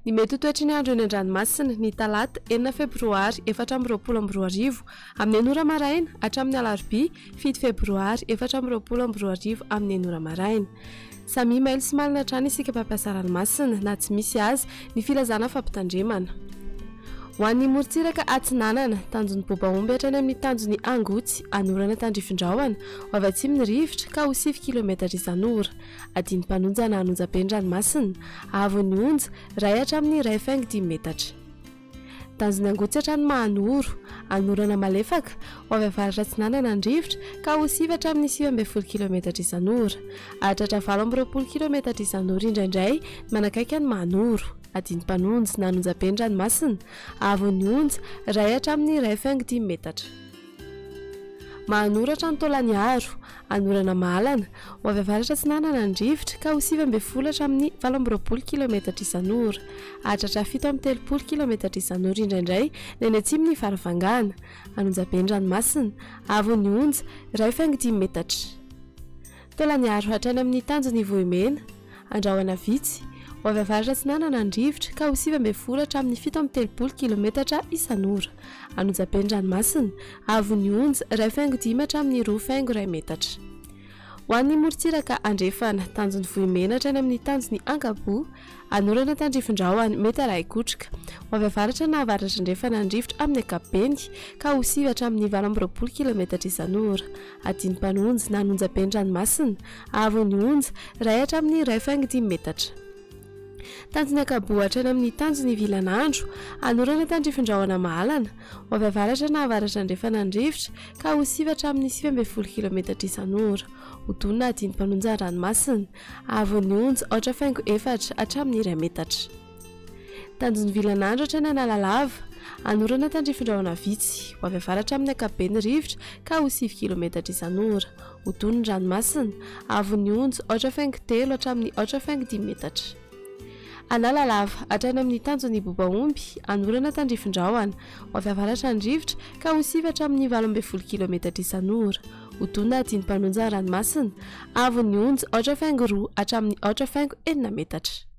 Ny mety ho toetry ny andro eny an-dranomasina ny talata 4 febroary 2024 amin'ny enora maraina hatramin'ny alarobia 7 febroary 2024 amin'ny enora maraina. Samy mailo sy malina hatrany isika mpampiasa ranomasina na tsy misy azy ny filazana fampitandremana. Ho an'ny morontsiraka Atsinanana, tanjon'ny Bobaomby hatrany amin'ny tanjon'ny Angotsy, anorana tandrifin-drahona, ho avy atsimon'ny rivotra ka ho 7 km isan'ora. Adiny Mpanonja na Anonjam-Ranomasina, Avon'ny Onja, ray hatramin'ny 1.5 metatra. Tanjon'ny Angotsy hatrany Mahanoro, anorana malefaka, ho avy avaratra Atsinanana ny rivotra ka ho 7 hatramin'ny 7.5 km isan'ora. Hahatratra 20 km isan'ora indraindray manakaiky ny Mahanoro. Adiny Mpanonja na Anonjam-Ranomasina, Avon'ny Onja, ray hatramin'ny 1.5 metatra. Mahanoro hatrany Taolagnaro, anorana Mahalana, ho avy avaratra Atsinanana ny rivotra ka ho 7.5 hatramin'ny 18 km isan'ora. Hahatratra 7.30 km isan'ora indraindray ny atsimony Faravangana. Anonjam-Ranomasina, Avon'ny Onja, 1.5 metatra. Taolagnaro hatrany amin'ny tanjon'ny Vohimena, Andrahoana Vitsy, ho avy avaratra Atsinanana ny rivotra ka ho 7.5 hatramin'ny 7.30 km isan'ora. Anonjam-Ranomasina, Avon'ny Onja, 1.5 hatramin'ny 2.2 metatra. Ho an'ny morontsiraka Andrefana, tanjon'ny Vohimena hatrany amin'ny tanjon'ny Ankaboa, anorana tandrifin-drahona mety araikotroka. Ho avy avaratra na avaratra Andrefana ny rivotra amin'ny ankapobeny ka ho 7 hatramin'ny 20 km isan'ora. Adiny Mpanonja na Anonjam-Ranomasina, Avon'ny Onja, ray hatramin'ny 1.5 metatra. Tanjon'ny Ankaboa hatrany amin'ny tanjon'ny Vilanandro, anorana tandrifin-drahona Mahalana, ho avy avaratra na avaratra Andrefana ny rivotra ka ho 7 hatramin'ny 7.5 km isan'ora. Hodonina Adiny Mpanonja-Ranomasina, Avon'ny Onja, 8.4 hatramin'ny 2 metatra. Tanjon'ny Vilanandro hatrany Analalava, anorana tandrifin-drahona Vitsy, ho avy avaratra amin'ny ankapobeny rivotra ka ho 7 km isan'ora. Hodonina Ranomasina, Avon'ny Onja, 8.3 hatramin'ny 8.5 metatra. Analalava hatrany amin'ny tanjon'ny Bobaomby, anorana tandrifin-drahona, ho avy avaratra ny rivotra ka ho 7 hatramin'ny 18 km isan'ora. Hodonina Adiny Mpanonja-Ranomasina, Avon'ny Onja, 8.2 hatramin'ny 8.4 metatra.